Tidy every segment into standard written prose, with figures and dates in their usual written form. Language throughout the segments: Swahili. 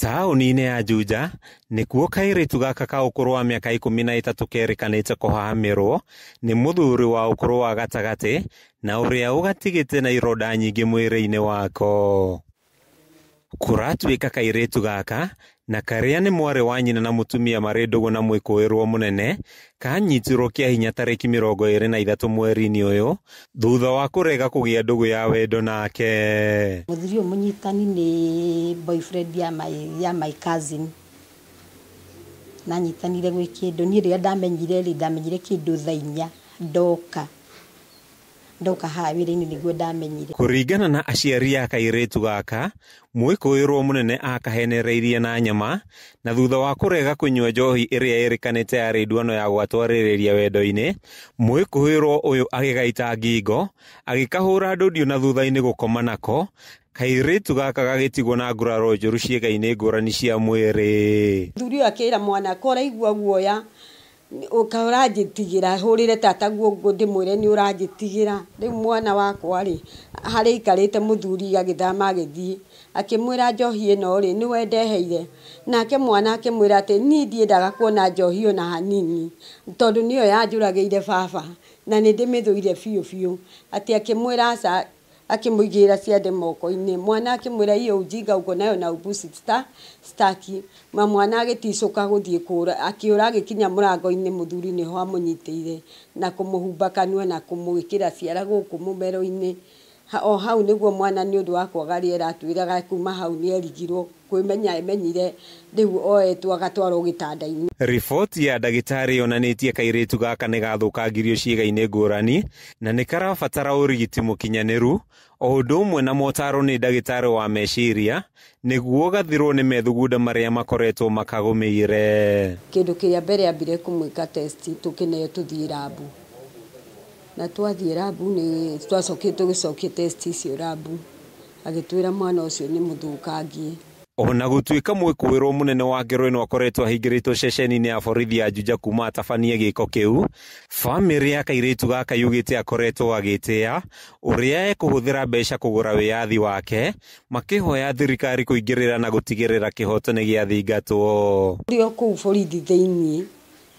Taũni-inĩ ya Juja nĩkuo kairĩtu gaka ka ũkũrũ wa mĩaka 13 kerĩkanĩte kũhahamĩrwo nĩ mũthuri wa ũkũrũ wa gatagatĩ na ũrĩa ũgatigĩte na ironda nyingĩ mwĩrĩ-inĩ wako. Kũratuĩka kairĩtu gaka na karĩa nĩ mwarĩ wa nyina na mũtumia marĩ ndũgũ na mwĩkũĩrwo mũnene kanyitirwo kĩa hinya tarĩki 23 mweri-inĩ ũyũ thutha wa kũrega kũgĩa ndũgũ ya wendo nake. Mũthuri ũyũ mũnyitani nĩ boyfriend ya my cousin. Na nyitanire gwĩ kĩndũ niĩ rĩrĩa ndamenyire kĩndũ thaa 4 ndoka haha wĩra-inĩ nĩguo ndamenyire. Kũringana na aciari a kairĩtu gaka, mwĩkũĩrwo mũnene akahenereirie na nyama na thutha wa kũrega kũnyua njohi ĩrĩa ĩrĩkanĩte yarĩ nduano ya gwatwarĩrĩria wendo-inĩ, mwĩkũĩrwo ũyũ agĩgaita ngingo agĩkahũra ndũdio na thutha-inĩ gũkoma nako, kairĩtu gaka gagĩtigwo na nguraro njũru ciĩga-inĩ ngũrani cia mwĩrĩ. Mũthuri ũyũ akĩĩra mwana koraigua guoya ũranjĩtigĩra hũrĩre tata guo ndĩmwĩre nĩ ũranjĩtigĩra. Rĩu mwana wakwa rĩ harĩ aikarĩte mũthuri agĩthama agĩthiĩ akĩmwĩra njohi ĩno rĩ nĩwe ndeheire, nake mwana akĩmwĩra atĩ niĩ ndiendaga kuona njohi ona hanini tondũ nĩyo yanjũragĩire baba na nĩ ndĩmĩthũire biũ biũ. Atĩ akĩmwĩra aca akĩmũigĩra ciande moko-inĩ. Mwana akĩmwĩra hiyo ujinga uko nayo na ubusi staki. Mwana agĩticũka gũthiĩ kũra akĩũra agĩkinya mũrango-inĩ mũthuri nĩho amũnyitĩire na kũmũhumba kanua na kũmwĩkĩra ciara gũkũ mũmero-inĩ. O hau nĩguo mwana nĩ ũndũ wa kwaga rĩera atwĩraga kuma hau nĩ erigirwo kwĩmenya emenyire rĩu oetwo agatwarwo gĩtanda-inĩ. Riboti ya ndagĩtarĩ yonanĩtie kairĩtu gaka nĩ gathũkangirio ciĩga-inĩ ngũrani na nĩ karabatara ũrigiti mũkinyanĩru o ũndũ ũmwe na motaro nĩ ndagĩtarĩ wa meciria nĩguo gathirwo nĩ methugunda marĩa makoretwo makagũmĩire. Kĩndũ kĩrĩa mbere ambire kũmwĩka test tũkĩneo tũthiĩ labu. Na twathiĩ labu nĩ twacokire tũgĩcokia test icio labu agĩtwĩra mwana ũcio nĩ mũthũkangie. Ona gũtuĩka mwĩkũĩrwo mũnene wa ngero ĩno akoretwo ahingĩrĩtwo ceceni-inĩ ya borithi ya Juja kuma atabanie gĩko kĩu, bamĩrĩ ya kairĩtu gaka yugĩte akoretwo agĩtĩa ũrĩa ekũhũthĩra mbeca kũgũra wĩyathi wake, makĩhoya thirikari kũingĩrĩra na gũtigĩrĩra kĩhoto nĩ gĩathingatwo. Rĩo kũu borithi thĩinĩ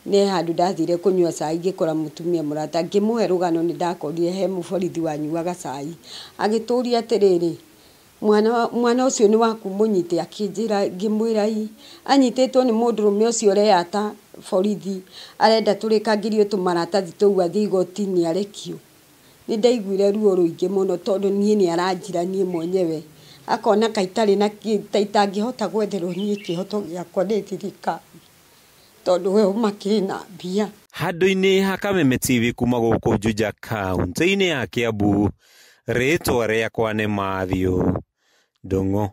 nĩ handũ ndathire kũnyua cai ngĩkora mũtumia mũrata ngĩmũhe rũgano nĩ ndakorire he mũborithi wanyuaga cai agĩtũria atĩrĩrĩ mwana ũcio nĩ waku mũnyite, akĩnjĩra ngĩmwĩra anyitĩtwo nĩ mũndũrũme ũcio ũreyata borithi arenda tũrĩkangirio tũmaratathi tũu athiĩ igoti-inĩ arekio. Nĩ ndaiguire ruo rũingĩ mũno tondũ niĩ nĩ aranjira niĩ mwenyewe akona kaitarĩ na itangĩhota gwetherwo niĩ kĩhoto gĩakwa nĩ thirikari tondũ we makĩna mbia. Handũ-inĩ ha Kameme TV kuma gũkũ Juja kaunti-inĩ ya Kiambu, rĩtwa rĩakwa nĩ Mathew Ndung'u.